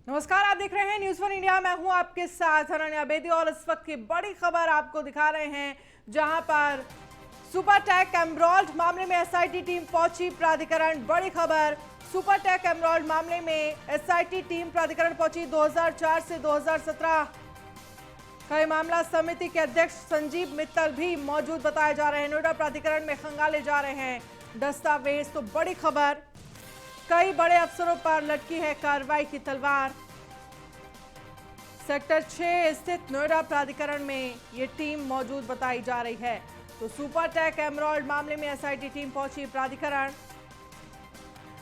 नमस्कार, आप देख रहे हैं न्यूज़ वन इंडिया। मैं हूं आपके साथ अनन्या बेदी और इस वक्त की बड़ी खबर आपको दिखा रहे हैं, जहां पर सुपरटेक एमराल्ड मामले में एसआईटी टीम पहुंची प्राधिकरण। बड़ी खबर, सुपरटेक एमराल्ड मामले में एसआईटी टीम प्राधिकरण पहुंची। 2004 से 2017 का ये मामला। समिति के अध्यक्ष संजीव मित्तल भी मौजूद बताए जा रहे हैं। नोएडा प्राधिकरण में खंगाले जा रहे हैं दस्तावेज। तो बड़ी खबर, कई बड़े अफसरों पर लटकी है कार्रवाई की तलवार। सेक्टर 6 स्थित नोएडा प्राधिकरण में ये टीम मौजूद बताई जा रही है। तो सुपरटेक एमराल्ड मामले में एसआईटी टीम पहुंची प्राधिकरण।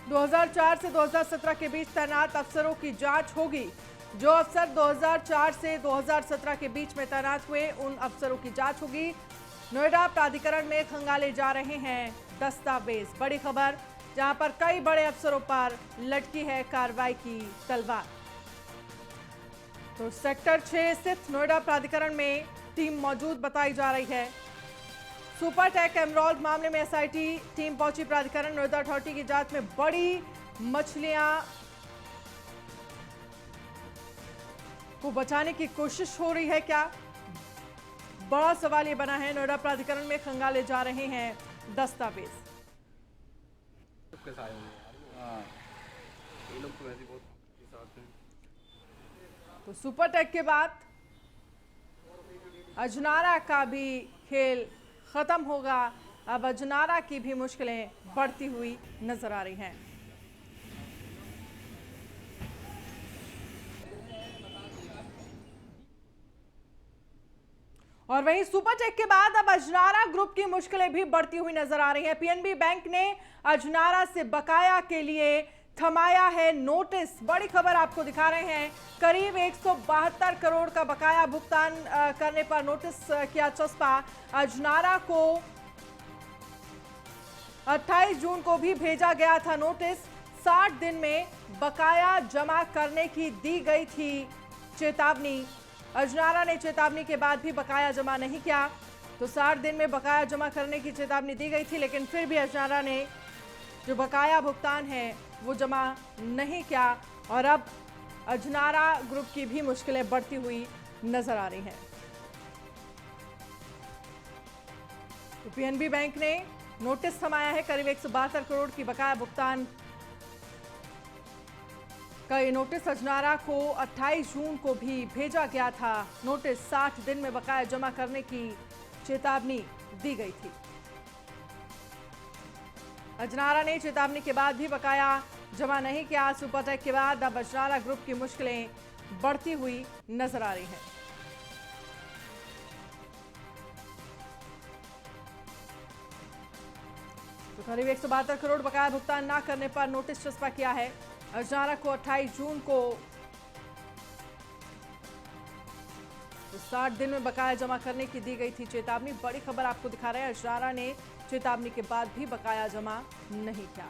2004 से 2017 के बीच तैनात अफसरों की जांच होगी। जो अफसर 2004 से 2017 के बीच में तैनात हुए, उन अफसरों की जांच होगी। नोएडा प्राधिकरण में खंगाले जा रहे हैं दस्तावेज। बड़ी खबर, जहां पर कई बड़े अफसरों पर लटकी है कार्रवाई की तलवार। तो सेक्टर 6 स्थित नोएडा प्राधिकरण में टीम मौजूद बताई जा रही है। सुपरटेक एमराल्ड मामले में एसआईटी टीम पहुंची प्राधिकरण। नोएडा अथॉरिटी की जांच में बड़ी मछलियां को बचाने की कोशिश हो रही है क्या? बड़ा सवाल ये बना है। नोएडा प्राधिकरण में खंगाले जा रहे हैं दस्तावेज। तो सुपरटेक के बाद अजनारा का भी खेल खत्म होगा। अब अजनारा की भी मुश्किलें बढ़ती हुई नजर आ रही हैं। और वहीं सुपरटेक के बाद अब अजनारा ग्रुप की मुश्किलें भी बढ़ती हुई नजर आ रही हैं। पीएनबी बैंक ने अजनारा से बकाया के लिए थमाया है नोटिस। बड़ी खबर आपको दिखा रहे हैं। करीब 172 करोड़ का बकाया भुगतान करने पर नोटिस किया चस्पा। अजनारा को 28 जून को भी भेजा गया था नोटिस। 60 दिन में बकाया जमा करने की दी गई थी चेतावनी। अजनारा ने चेतावनी के बाद भी बकाया जमा नहीं किया। तो 60 दिन में बकाया जमा करने की चेतावनी दी गई थी, लेकिन फिर भी अजनारा ने जो बकाया भुगतान है वो जमा नहीं किया। और अब अजनारा ग्रुप की भी मुश्किलें बढ़ती हुई नजर आ रही हैं। तो पीएनबी बैंक ने नोटिस थमाया है। करीब 172 करोड़ की बकाया भुगतान का ये नोटिस अजनारा को 28 जून को भी भेजा गया था। नोटिस 60 दिन में बकाया जमा करने की चेतावनी दी गई थी। अजनारा ने चेतावनी के बाद भी बकाया जमा नहीं किया। सुपरटेक के बाद अब अजनारा ग्रुप की मुश्किलें बढ़ती हुई नजर आ रही हैं। तो करीब 172 करोड़ बकाया भुगतान न करने पर नोटिस चस्पा किया है। अजनारा को 28 जून को 60 दिन में बकाया जमा करने की दी गई थी चेतावनी। बड़ी खबर आपको दिखा रहे हैं। अजनारा ने चेतावनी के बाद भी बकाया जमा नहीं किया।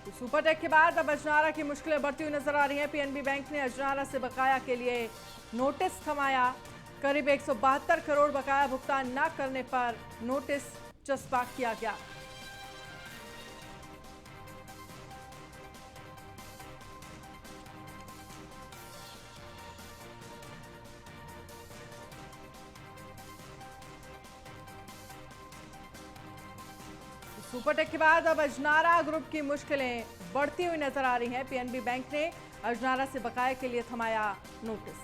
तो सुपरटेक के बाद अब अजनारा की मुश्किलें बढ़ती हुई नजर आ रही हैं। पीएनबी बैंक ने अजनारा से बकाया के लिए नोटिस थमाया। करीब 172 करोड़ बकाया भुगतान न करने पर नोटिस चस्पा किया गया। सुपरटेक के बाद अब अजनारा ग्रुप की मुश्किलें बढ़ती हुई नजर आ रही हैं। पीएनबी बैंक ने अजनारा से बकाया के लिए थमाया नोटिस।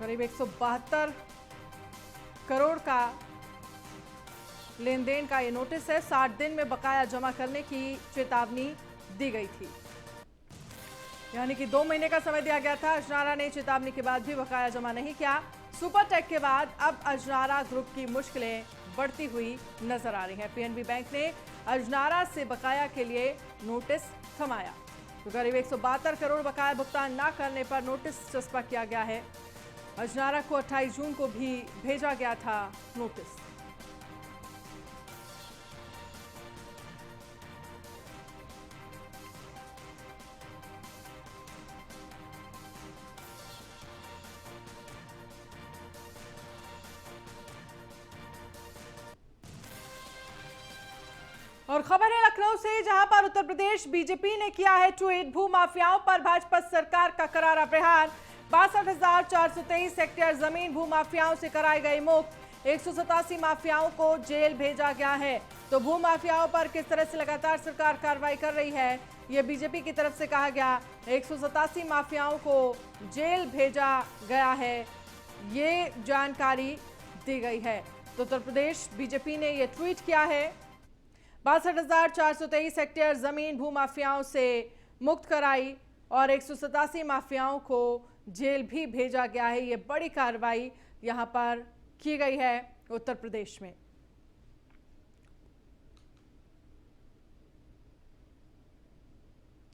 करीब 172 करोड़ का लेन देन का ये नोटिस है। 60 दिन में बकाया जमा करने की चेतावनी दी गई थी, यानी कि 2 महीने का समय दिया गया था। अजनारा ने चेतावनी के बाद भी बकाया जमा नहीं किया। सुपरटेक के बाद अब अजनारा ग्रुप की मुश्किलें बढ़ती हुई नजर आ रही हैं। पीएनबी बैंक ने अजनारा से बकाया के लिए नोटिस थमाया। तो करीब 172 करोड़ बकाया भुगतान न करने पर नोटिस चस्पा किया गया है। अजनारा को 28 जून को भी भेजा गया था नोटिस। और खबर है लखनऊ से, जहां पर उत्तर प्रदेश बीजेपी ने किया है ट्वीट। भू माफियाओं पर भाजपा सरकार का करारा प्रहार। 62,423 हेक्टेयर जमीन भू माफियाओं से कराई गई मुक्त। 187 माफियाओं को जेल भेजा गया है। तो भू माफियाओं पर किस तरह से लगातार सरकार कार्रवाई कर रही है, यह बीजेपी की तरफ से कहा गया। 187 माफियाओं को जेल भेजा गया है, ये जानकारी दी गई है। तो उत्तर प्रदेश बीजेपी ने यह ट्वीट किया है। 62,423 हेक्टेयर जमीन भू माफियाओं से मुक्त कराई और 187 माफियाओं को जेल भी भेजा गया है। ये बड़ी कार्रवाई यहां पर की गई है उत्तर प्रदेश में।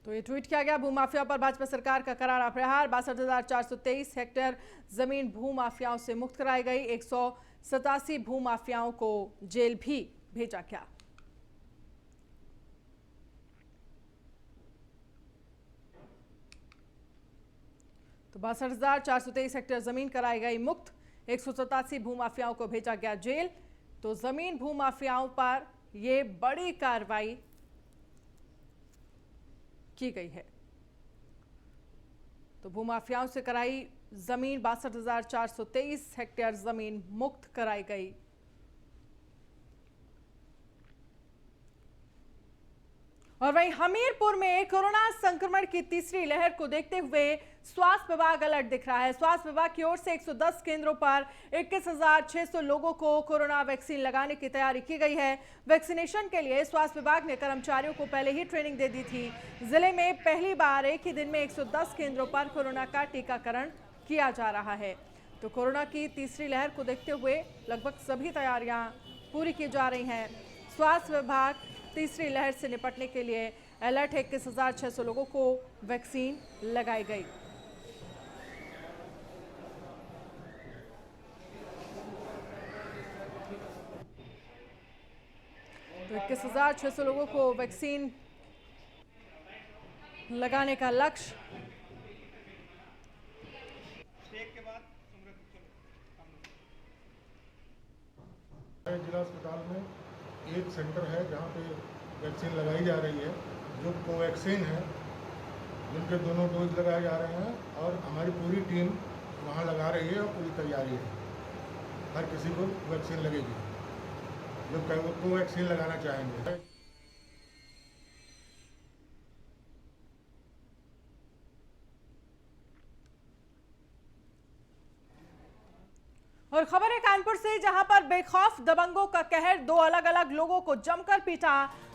तो ये ट्वीट किया गया। भूमाफिया पर भाजपा सरकार का करारा प्रहार। 62,423 हेक्टेयर जमीन भू माफियाओं से मुक्त कराई गई। 187 भू माफियाओं को जेल भी भेजा गया। तो 62,423 हेक्टेयर जमीन कराई गई मुक्त। 187 भूमाफियाओं को भेजा गया जेल। तो जमीन भूमाफियाओं पर यह बड़ी कार्रवाई की गई है। तो भूमाफियाओं से कराई जमीन 62,423 हेक्टेयर जमीन मुक्त कराई गई। और वहीं हमीरपुर में कोरोना संक्रमण की तीसरी लहर को देखते हुए स्वास्थ्य विभाग अलर्ट दिख रहा है। स्वास्थ्य विभाग की ओर से 110 केंद्रों पर 21,600 लोगों को कोरोना वैक्सीन लगाने की तैयारी की गई है। वैक्सीनेशन के लिए स्वास्थ्य विभाग ने कर्मचारियों को पहले ही ट्रेनिंग दे दी थी। जिले में पहली बार एक ही दिन में 110 केंद्रों पर कोरोना का टीकाकरण किया जा रहा है। तो कोरोना की तीसरी लहर को देखते हुए लगभग सभी तैयारियां पूरी की जा रही हैं। स्वास्थ्य विभाग तीसरी लहर से निपटने के लिए अलर्ट है। 21,600 लोगों को वैक्सीन लगाई गई। तो 21,600 लोगों को वैक्सीन लगाने का लक्ष्य। जिला अस्पताल में एक सेंटर है जहाँ पे वैक्सीन लगाई जा रही है, जो कोवैक्सीन है, जिनके दोनों डोज लगाए जा रहे हैं। और हमारी पूरी टीम वहाँ लगा रही है और पूरी तैयारी है। हर किसी को वैक्सीन लगेगी जो कोवैक्सीन लगाना चाहेंगे। और खबर है कानपुर से, जहां पर बेखौफ दबंगों का कहर। दो अलग अलग लोगों को जमकर पीटा।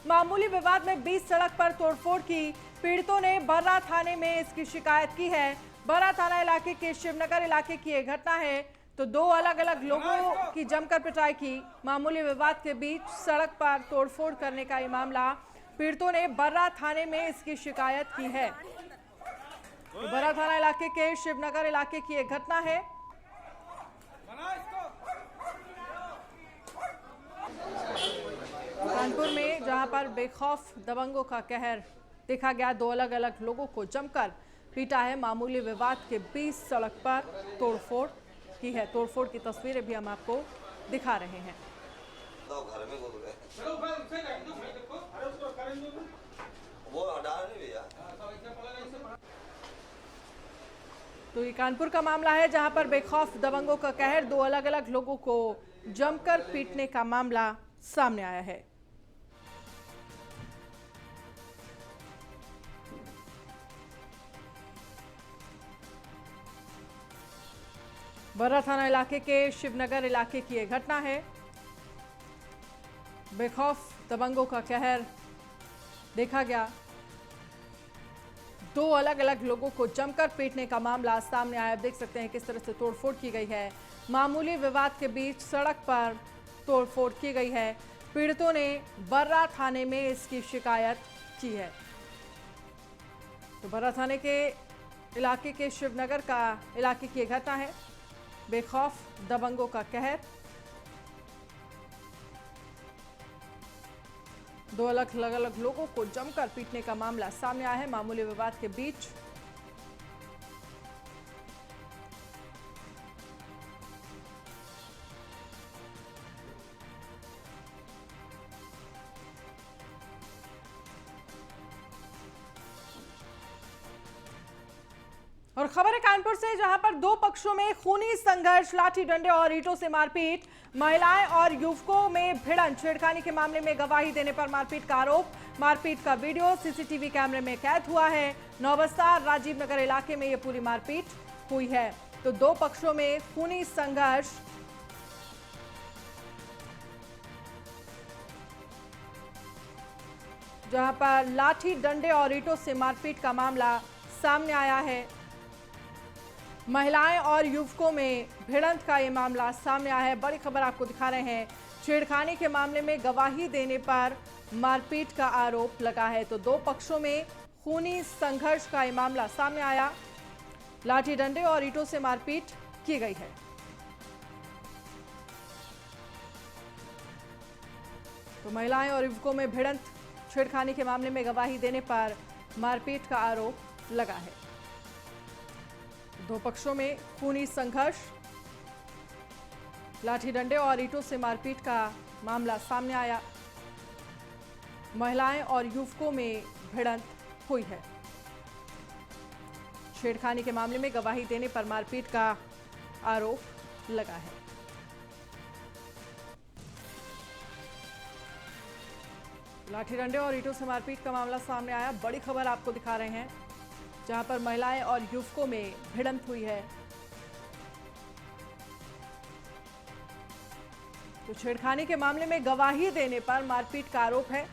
मामूली विवाद में बीच सड़क पर तोड़फोड़ की। पीड़ितों ने बर्रा थाने में इसकी शिकायत की है। बर्रा थाना इलाके के शिवनगर इलाके की यह घटना है। तो दो अलग अलग लोगों की जमकर पिटाई की। मामूली विवाद के बीच सड़क पर तोड़फोड़ करने का ये मामला। पीड़ितों ने बर्रा थाने में इसकी शिकायत की है। तो बर्रा थाना इलाके के शिवनगर इलाके की यह घटना है। कानपुर में जहां पर बेखौफ दबंगों का कहर देखा गया। दो अलग अलग लोगों को जमकर पीटा है। मामूली विवाद के बीच सड़क पर तोड़फोड़ की है। तोड़फोड़ की तस्वीरें भी हम आपको दिखा रहे हैं। तो ये कानपुर का मामला है, जहां पर बेखौफ दबंगों का कहर। दो अलग अलग लोगों को जमकर पीटने का मामला सामने आया है। बर्रा थाना इलाके के शिवनगर इलाके की यह घटना है। बेखौफ दबंगों का कहर देखा गया। दो अलग अलग लोगों को जमकर पीटने का मामला सामने आया। देख सकते हैं किस तरह से तोड़फोड़ की गई है। मामूली विवाद के बीच सड़क पर तोड़फोड़ की गई है। पीड़ितों ने बर्रा थाने में इसकी शिकायत की है। तो बर्रा थाने के इलाके के शिवनगर का इलाके की घटना है। बेखौफ दबंगों का कहर। दो अलग अलग लोगों को जमकर पीटने का मामला सामने आया है। मामूली विवाद के बीच और खबर है कानपुर से, जहां पर दो पक्षों में खूनी संघर्ष, लाठी डंडे और ईंटों से मारपीट, महिलाएं और युवकों में भिड़ंत, छेड़खानी के मामले में गवाही देने पर मारपीट का आरोप। मारपीट का वीडियो सीसीटीवी कैमरे में कैद हुआ है। नौबस्ता राजीव नगर इलाके में यह पूरी मारपीट हुई है। तो दो पक्षों में खूनी संघर्ष, जहां पर लाठी डंडे और ईंटों से मारपीट का मामला सामने आया है। महिलाएं और युवकों में भिड़ंत का ये मामला सामने आया है। बड़ी खबर आपको दिखा रहे हैं। छेड़खानी के मामले में गवाही देने पर मारपीट का आरोप लगा है। तो दो पक्षों में खूनी संघर्ष का ये मामला सामने आया। लाठी डंडे और ईंटों से मारपीट की गई है। तो महिलाएं और युवकों में भिड़ंत, छेड़खानी के मामले में गवाही देने पर मारपीट का आरोप लगा है। दो पक्षों में खूनी संघर्ष, लाठी डंडे और ईंटों से मारपीट का मामला सामने आया। महिलाएं और युवकों में भिड़ंत हुई है। छेड़खानी के मामले में गवाही देने पर मारपीट का आरोप लगा है। लाठी डंडे और ईंटों से मारपीट का मामला सामने आया। बड़ी खबर आपको दिखा रहे हैं, जहां पर महिलाएं और युवकों में भिड़ंत हुई है। तो छेड़खानी के मामले में गवाही देने पर मारपीट का आरोप है।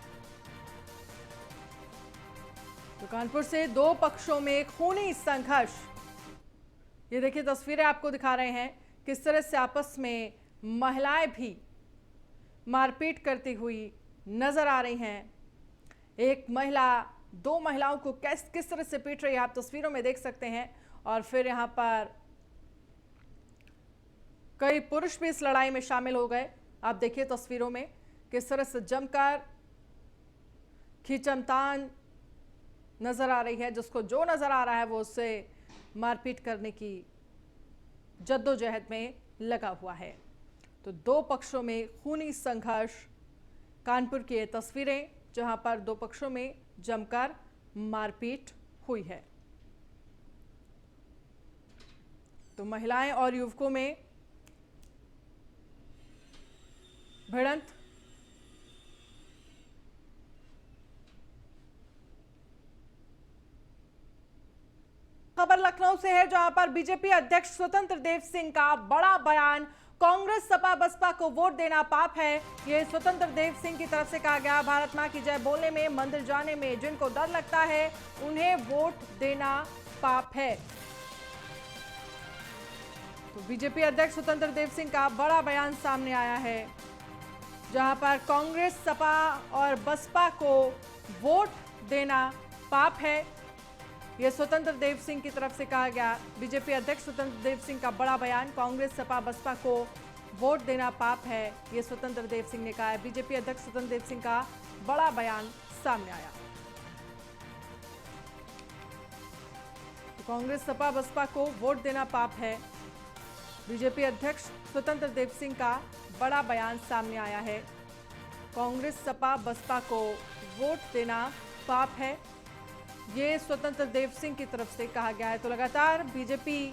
तो कानपुर से दो पक्षों में खूनी संघर्ष, ये देखिए तस्वीरें आपको दिखा रहे हैं किस तरह से आपस में महिलाएं भी मारपीट करती हुई नजर आ रही हैं। एक महिला दो महिलाओं को किस तरह से पीट रही है, आप तस्वीरों में देख सकते हैं। और फिर यहां पर कई पुरुष भी इस लड़ाई में शामिल हो गए। आप देखिए तस्वीरों में किस तरह से जमकर खींचतान नजर आ रही है। जिसको जो नजर आ रहा है वो उससे मारपीट करने की जद्दोजहद में लगा हुआ है। तो दो पक्षों में खूनी संघर्ष, कानपुर की ये तस्वीरें, जहां पर दो पक्षों में जमकर मारपीट हुई है। तो महिलाएं और युवकों में भिड़ंत, खबर लखनऊ से है, जहां पर बीजेपी अध्यक्ष स्वतंत्र देव सिंह का बड़ा बयान, कांग्रेस सपा बसपा को वोट देना पाप है। ये स्वतंत्र देव सिंह की तरफ से कहा गया। भारत मां की जय बोलने में, मंदिर जाने में जिनको डर लगता है उन्हें वोट देना पाप है। तो बीजेपी अध्यक्ष स्वतंत्र देव सिंह का बड़ा बयान सामने आया है, जहां पर कांग्रेस सपा और बसपा को वोट देना पाप है। यह स्वतंत्र देव सिंह की तरफ से कहा गया। बीजेपी अध्यक्ष स्वतंत्र देव सिंह का बड़ा बयान, कांग्रेस सपा बसपा को वोट देना पाप है, यह स्वतंत्र देव सिंह ने कहा है। बीजेपी अध्यक्ष स्वतंत्र देव सिंह का बड़ा बयान सामने आया। तो कांग्रेस सपा बसपा को वोट देना पाप है, बीजेपी अध्यक्ष स्वतंत्र देव सिंह का बड़ा बयान सामने आया है। कांग्रेस सपा बसपा को वोट देना पाप है, ये स्वतंत्र देव सिंह की तरफ से कहा गया है। तो लगातार बीजेपी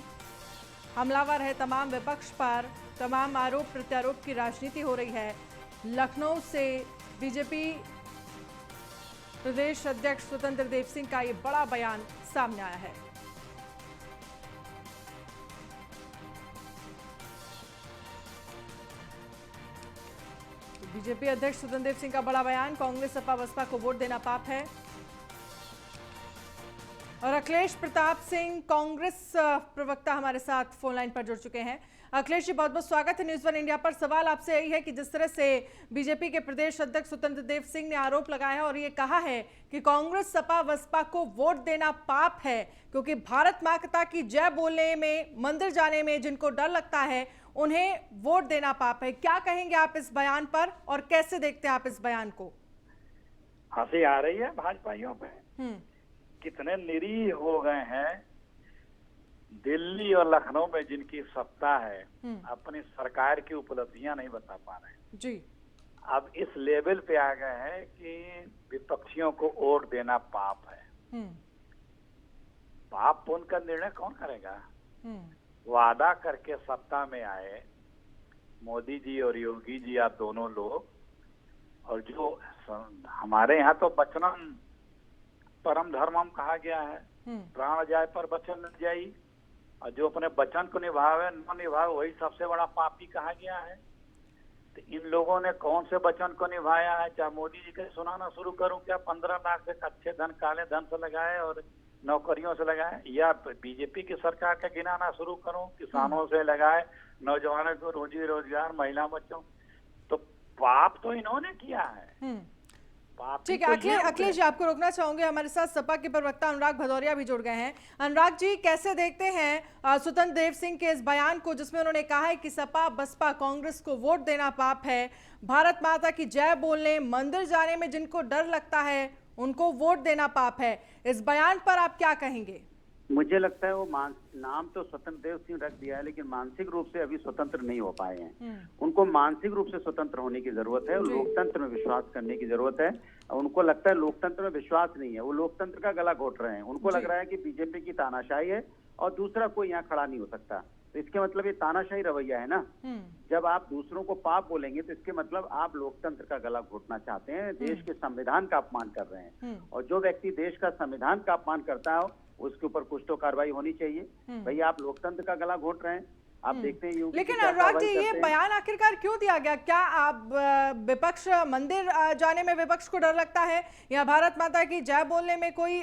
हमलावर है तमाम विपक्ष पर, तमाम आरोप प्रत्यारोप की राजनीति हो रही है। लखनऊ से बीजेपी प्रदेश अध्यक्ष स्वतंत्र देव सिंह का ये बड़ा बयान सामने आया है। बीजेपी अध्यक्ष स्वतंत्र देव सिंह का बड़ा बयान, कांग्रेस सपा बसपा को वोट देना पाप है। और अखिलेश प्रताप सिंह कांग्रेस प्रवक्ता हमारे साथ फोन लाइन पर जुड़ चुके हैं। अखिलेश जी, बहुत बहुत स्वागत है न्यूज़ वन इंडिया पर। सवाल आपसे यही है कि जिस तरह से बीजेपी के प्रदेश अध्यक्ष स्वतंत्र देव सिंह ने आरोप लगाया है और ये कहा है कि कांग्रेस सपा बसपा को वोट देना पाप है, क्योंकि भारत माता की जय बोलने में, मंदिर जाने में जिनको डर लगता है उन्हें वोट देना पाप है, क्या कहेंगे आप इस बयान पर और कैसे देखते हैं आप इस बयान को? हंसी आ रही है भाजपाइयों पे। कितने निरीह हो गए हैं। दिल्ली और लखनऊ में जिनकी सत्ता है, अपनी सरकार की उपलब्धियां नहीं बता पा रहे जी। अब इस लेवल पे आ गए हैं कि विपक्षियों को वोट देना पाप है। पाप पुण्य का निर्णय कौन करेगा? वादा करके सत्ता में आए मोदी जी और योगी जी, आप दोनों लोग, और जो हमारे यहाँ तो वचनम परम धर्मम कहा गया है, प्राण जाए पर वचन न जाई, और जो अपने वचन को निभावे न निभावे वही सबसे बड़ा पापी कहा गया है। तो इन लोगों ने कौन से वचन को निभाया है? चाहे मोदी जी के सुनाना शुरू करूं क्या, 15 लाख से अच्छे धन काले धन से लगाए और नौकरियों से लगाए, या बीजेपी की सरकार का गिनाना शुरू करूं, किसानों से लगाए, नौजवानों को रोजी रोजगार, महिला बच्चों, तो पाप तो इन्होंने किया है। ठीक है, अखिलेश जी आपको रोकना चाहूंगे, हमारे साथ सपा के प्रवक्ता अनुराग भदौरिया भी जुड़ गए हैं। अनुराग जी, कैसे देखते हैं स्वतंत्र देव सिंह के इस बयान को, जिसमें उन्होंने कहा है कि सपा बसपा कांग्रेस को वोट देना पाप है, भारत माता की जय बोलने, मंदिर जाने में जिनको डर लगता है उनको वोट देना पाप है, इस बयान पर आप क्या कहेंगे? मुझे लगता है वो नाम तो स्वतंत्र देव सिंह रख दिया है, लेकिन मानसिक रूप से अभी स्वतंत्र नहीं हो पाए हैं। उनको मानसिक रूप से स्वतंत्र होने की जरूरत है, लोकतंत्र में विश्वास करने की जरूरत है। उनको लगता है लोकतंत्र में विश्वास नहीं है, वो लोकतंत्र का गला घोट रहे हैं। उनको लग रहा है कि बीजेपी की तानाशाही है और दूसरा कोई यहाँ खड़ा नहीं हो सकता। तो इसके मतलब ये तानाशाही रवैया है ना। जब आप दूसरों को पाप बोलेंगे तो इसके मतलब आप लोकतंत्र का गला घोटना चाहते हैं, देश के संविधान का अपमान कर रहे हैं। और जो व्यक्ति देश का संविधान का अपमान करता है उसके ऊपर कुछ तो कार्रवाई होनी चाहिए। भैया आप लोकतंत्र का गला घोट रहे हैं, आप देखते हैं। लेकिन अनुराग जी, ये बयान आखिरकार क्यों दिया गया? क्या आप विपक्ष मंदिर जाने में विपक्ष को डर लगता है, या भारत माता की जय बोलने में कोई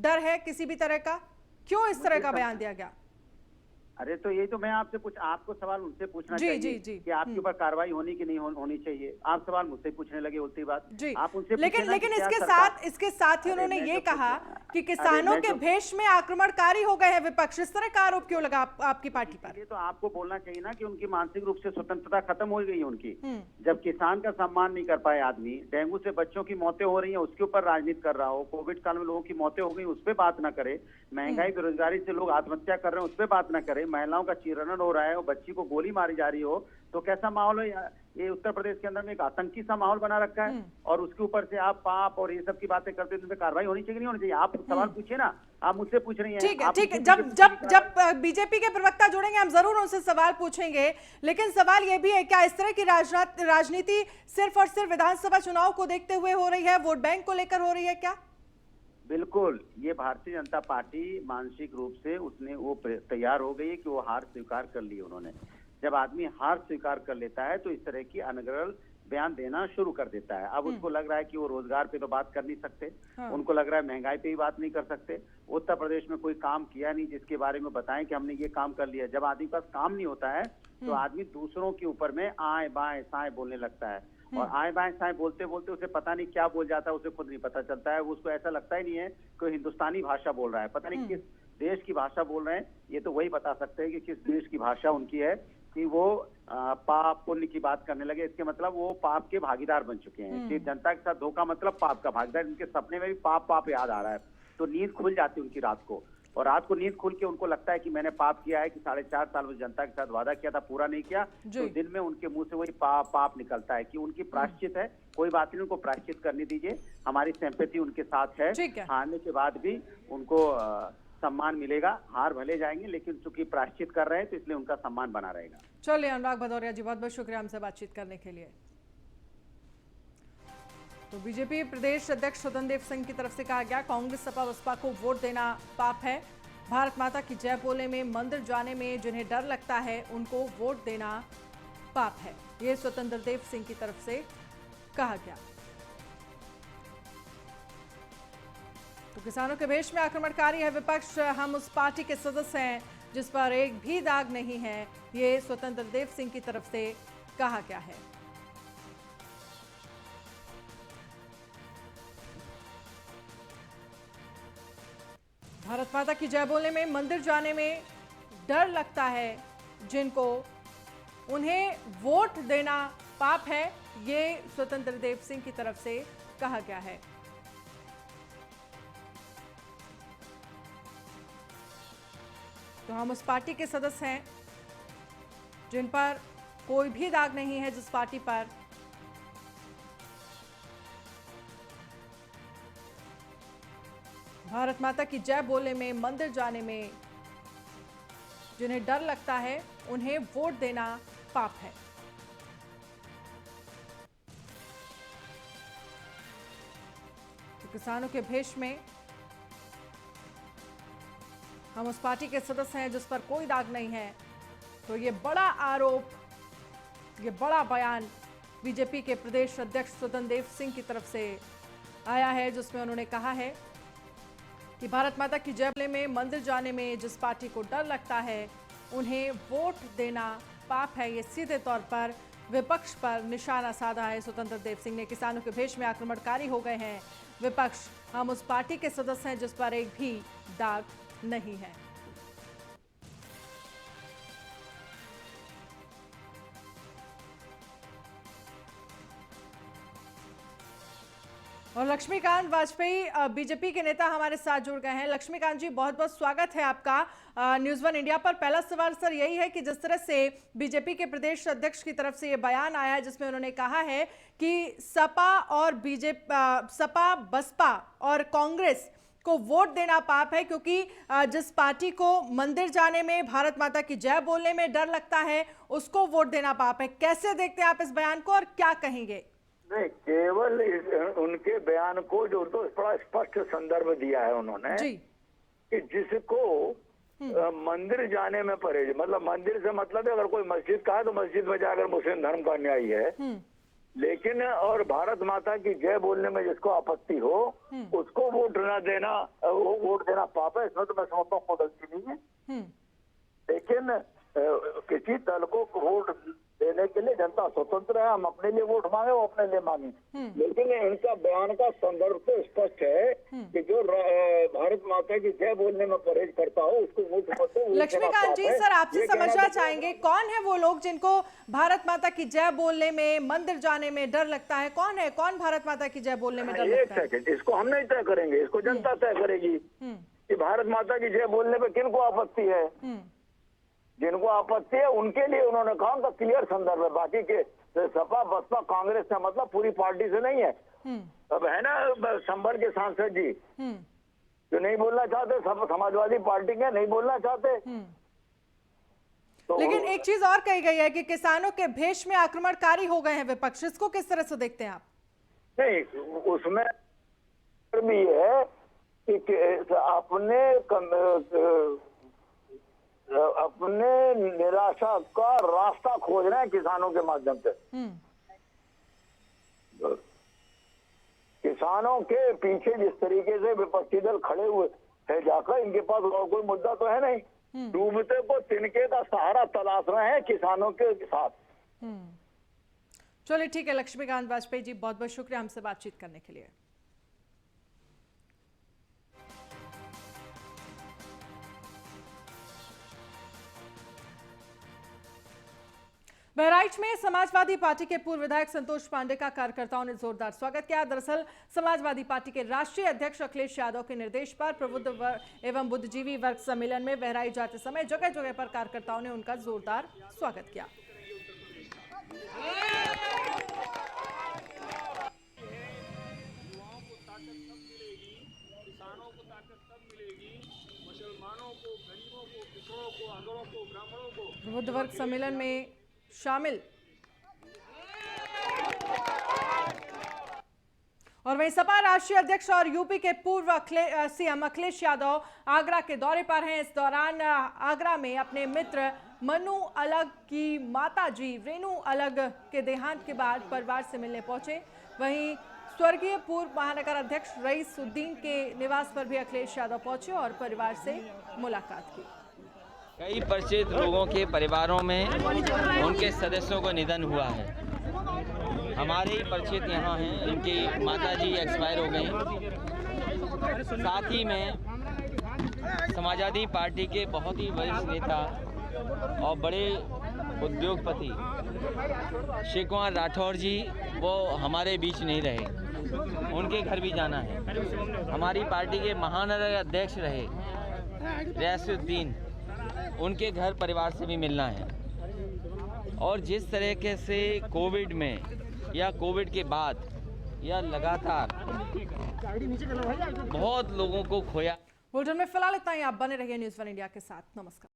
डर है किसी भी तरह का? क्यों इस तरह का बयान दिया गया? अरे तो यही तो मैं आपको सवाल उनसे पूछना चाहिए कि आपके ऊपर कार्रवाई होनी कि नहीं होनी चाहिए। आप सवाल मुझसे पूछने लगे उल्टी बात। आप उनसे लेकिन इसके साथ ही उन्होंने ये कहा कि किसानों के भेष में आक्रमणकारी हो गए हैं विपक्ष। इस तरह का आरोप क्यों लगा आपकी पार्टी पर? ये तो आपको बोलना चाहिए ना कि उनकी मानसिक रूप से स्वतंत्रता खत्म हो गई है उनकी। जब किसान का सम्मान नहीं कर पाए आदमी, डेंगू से बच्चों की मौतें हो रही है उसके ऊपर राजनीति कर रहा हो, कोविड काल में लोगों की मौतें हो गई उस पर बात ना करे, महंगाई बेरोजगारी से लोग आत्महत्या कर रहे हैं उस पर बात ना करे, महिलाओं का चीरहरण हो रहा है और बच्ची को गोली मारी जा रही हो, तो कैसा माहौल है? ये उत्तर प्रदेश के अंदर में एक आतंकी सा माहौल बना रखा है। और उसके ऊपर से आप पाप और ये सब की बातें करते हैं, तो कार्रवाई होनी चाहिए नहीं होनी चाहिए? आप सवाल पूछिए ना, आप मुझसे पूछ रही हैं। ठीक है, जब बीजेपी के प्रवक्ता जुड़ेंगे हम जरूर उनसे सवाल पूछेंगे, लेकिन सवाल ये भी है, क्या इस तरह की राजनीति सिर्फ और सिर्फ विधानसभा चुनाव को देखते हुए हो रही है, वोट बैंक को लेकर हो रही है क्या? बिल्कुल, ये भारतीय जनता पार्टी मानसिक रूप से वो तैयार हो गई है कि वो हार स्वीकार कर ली उन्होंने। जब आदमी हार स्वीकार कर लेता है तो इस तरह की अनर्गल बयान देना शुरू कर देता है। अब उसको लग रहा है कि वो रोजगार पे तो बात कर नहीं सकते, उनको लग रहा है महंगाई पे भी बात नहीं कर सकते, उत्तर प्रदेश में कोई काम किया नहीं जिसके बारे में बताएं कि हमने ये काम कर लिया। जब आदमी के पास काम नहीं होता है तो आदमी दूसरों के ऊपर में आए बाएं साएं बोलने लगता है, और आए बाएं साएं बोलते बोलते उसे पता नहीं क्या बोल जाता है, उसे खुद नहीं पता चलता है। उसको ऐसा लगता ही नहीं है कि हिंदुस्तानी भाषा बोल रहा है, पता नहीं किस देश की भाषा बोल रहे हैं। ये तो वही बता सकते हैं कि किस देश की भाषा उनकी है कि वो पाप पुण्य की बात करने लगे। इसके मतलब वो पाप के भागीदार बन चुके हैं। कि जनता के साथ धोखा मतलब पाप का भागीदार। इनके सपने में भी पाप याद आ रहा है, तो नींद खुल जाती है उनकी रात को, और रात को नींद खुल के उनको लगता है कि मैंने पाप किया है, कि 4.5 साल में जनता के साथ वादा किया था पूरा नहीं किया, तो दिन में उनके मुंह से वही पाप निकलता है कि उनकी प्रायश्चित है। कोई बात नहीं, उनको प्रायश्चित करने दीजिए, हमारी सिंपैथी उनके साथ है। हारने के बाद भी उनको सम्मान मिलेगा, हार भले जाएंगे लेकिन चूंकि प्रायश्चित कर रहे हैं तो इसलिए उनका सम्मान बना रहेगा। चलिए अनुराग भदौरिया जी, बहुत बहुत शुक्रिया हमसे बातचीत करने के लिए। तो बीजेपी प्रदेश अध्यक्ष स्वतंत्र देव सिंह की तरफ से कहा गया, कांग्रेस सपा बसपा को वोट देना पाप है, भारत माता की जय बोलने में, मंदिर जाने में जिन्हें डर लगता है उनको वोट देना पाप है, ये स्वतंत्र देव सिंह की तरफ से कहा गया। तो किसानों के भेष में आक्रमणकारी है विपक्ष, हम उस पार्टी के सदस्य हैं जिस पर एक भी दाग नहीं है, ये स्वतंत्र देव सिंह की तरफ से कहा गया है। भारत माता की जय बोलने में, मंदिर जाने में डर लगता है जिनको, उन्हें वोट देना पाप है, ये स्वतंत्र देव सिंह की तरफ से कहा गया है। तो हम उस पार्टी के सदस्य हैं जिन पर कोई भी दाग नहीं है, जिस पार्टी पर भारत माता की जय बोलने में, मंदिर जाने में जिन्हें डर लगता है उन्हें वोट देना पाप है। तो किसानों के भेष में हम उस पार्टी के सदस्य हैं जिस पर कोई दाग नहीं है, तो ये बड़ा आरोप, ये बड़ा बयान बीजेपी के प्रदेश अध्यक्ष स्वतंत्र देव सिंह की तरफ से आया है, जिसमें उन्होंने कहा है कि भारत माता की जय बोलने में, मंदिर जाने में जिस पार्टी को डर लगता है उन्हें वोट देना पाप है। ये सीधे तौर पर विपक्ष पर निशाना साधा है। स्वतंत्र देव सिंह ने किसानों के भेष में आक्रमणकारी हो गए हैं विपक्ष, हम उस पार्टी के सदस्य हैं जिस पर एक भी दाग नहीं है। और लक्ष्मीकांत वाजपेयी बीजेपी के नेता हमारे साथ जुड़ गए हैं। लक्ष्मीकांत जी, बहुत बहुत स्वागत है आपका न्यूज़ वन इंडिया पर। पहला सवाल सर यही है कि जिस तरह से बीजेपी के प्रदेश अध्यक्ष की तरफ से ये बयान आया है जिसमें उन्होंने कहा है कि सपा और सपा, बसपा और कांग्रेस को वोट देना पाप है, क्योंकि जिस पार्टी को मंदिर जाने में, भारत माता की जय बोलने में डर लगता है उसको वोट देना पाप है। कैसे देखते हैं आप इस बयान को और क्या कहेंगे? नहीं, केवल उनके बयान को जो तो बड़ा स्पष्ट संदर्भ दिया है उन्होंने जी। कि जिसको मंदिर जाने में परहेज, मतलब मंदिर से मतलब है अगर कोई मस्जिद का है तो मस्जिद में जाकर मुस्लिम धर्म का अन्यायी है, लेकिन और भारत माता की जय बोलने में जिसको आपत्ति हो उसको वोट न देना, वोट देना पाप है। इसमें तो मैं समझता हूँ कोई गलती नहीं है, लेकिन किसी दल को वोट देने के लिए जनता स्वतंत्र है। हम अपने लिए वोट मांगे, वो अपने लिए मांगे, लेकिन इनका बयान का संदर्भ तो स्पष्ट है कि जो भारत माता की जय बोलने में परहेज करता हो उसको वोट मत दो। लक्ष्मीकांत जी, सर आपसे समझना चाहेंगे कौन है वो लोग जिनको भारत माता की जय बोलने में, मंदिर जाने में डर लगता है? कौन है, कौन भारत माता की जय बोलने में डर लगता है? एक सेकंड, इसको हम नहीं तय करेंगे, इसको जनता तय करेगी कि भारत माता की जय बोलने में किनको आपत्ति है। जिनको आपत्ति है उनके लिए उन्होंने कहा, उनका क्लियर संदर्भ है। बाकी के सपा, बसपा, कांग्रेस से मतलब पूरी पार्टी से नहीं है। अब है ना संभल के सांसद जी जो नहीं बोलना चाहते, समाजवादी पार्टी के नहीं बोलना चाहते। तो लेकिन एक चीज और कही गई है कि किसानों के भेष में आक्रमणकारी हो गए हैं विपक्ष, इसको किस तरह से देखते हैं आप? नहीं, उसमें भी है कि अपने निराशा का रास्ता खोज रहे हैं किसानों के माध्यम से। किसानों के पीछे जिस तरीके से विपक्षी दल खड़े हुए है जाकर, इनके पास और कोई मुद्दा तो है नहीं। डूबते को तिनके का सहारा तलाश रहे हैं किसानों के साथ। चलिए ठीक है लक्ष्मीकांत वाजपेयी जी, बहुत बहुत शुक्रिया हमसे बातचीत करने के लिए। बहराइच में समाजवादी पार्टी के पूर्व विधायक संतोष पांडे का कार्यकर्ताओं ने जोरदार स्वागत किया। दरअसल समाजवादी पार्टी के राष्ट्रीय अध्यक्ष अखिलेश यादव के निर्देश पर प्रबुद्ध एवं बुद्धिजीवी वर्ग सम्मेलन में बहराइच जाते समय जगह जगह पर कार्यकर्ताओं ने उनका जोरदार स्वागत किया। प्रबुद्ध वर्ग सम्मेलन में शामिल और वहीं सपा राष्ट्रीय अध्यक्ष और यूपी के पूर्व सीएम अखिलेश यादव आगरा के दौरे पर हैं। इस दौरान आगरा में अपने मित्र मनु अलग की माताजी रेणु अलग के देहांत के बाद परिवार से मिलने पहुंचे। वहीं स्वर्गीय पूर्व महानगर अध्यक्ष रईसुद्दीन के निवास पर भी अखिलेश यादव पहुंचे और परिवार से मुलाकात की। कई परिचित लोगों के परिवारों में उनके सदस्यों का निधन हुआ है। हमारे ही परिचित यहाँ हैं, इनकी माताजी एक्सपायर हो गई। साथ ही में समाजवादी पार्टी के बहुत ही वरिष्ठ नेता और बड़े उद्योगपति श्री कुमार राठौर जी, वो हमारे बीच नहीं रहे, उनके घर भी जाना है। हमारी पार्टी के महानगर अध्यक्ष रहे रईसुद्दीन, उनके घर परिवार से भी मिलना है। और जिस तरीके से कोविड में या कोविड के बाद यह लगातार बहुत लोगों को खोया। बुलेटिन में फिलहाल इतना ही। आप बने रहिए न्यूज़ 1 इंडिया के साथ। नमस्कार।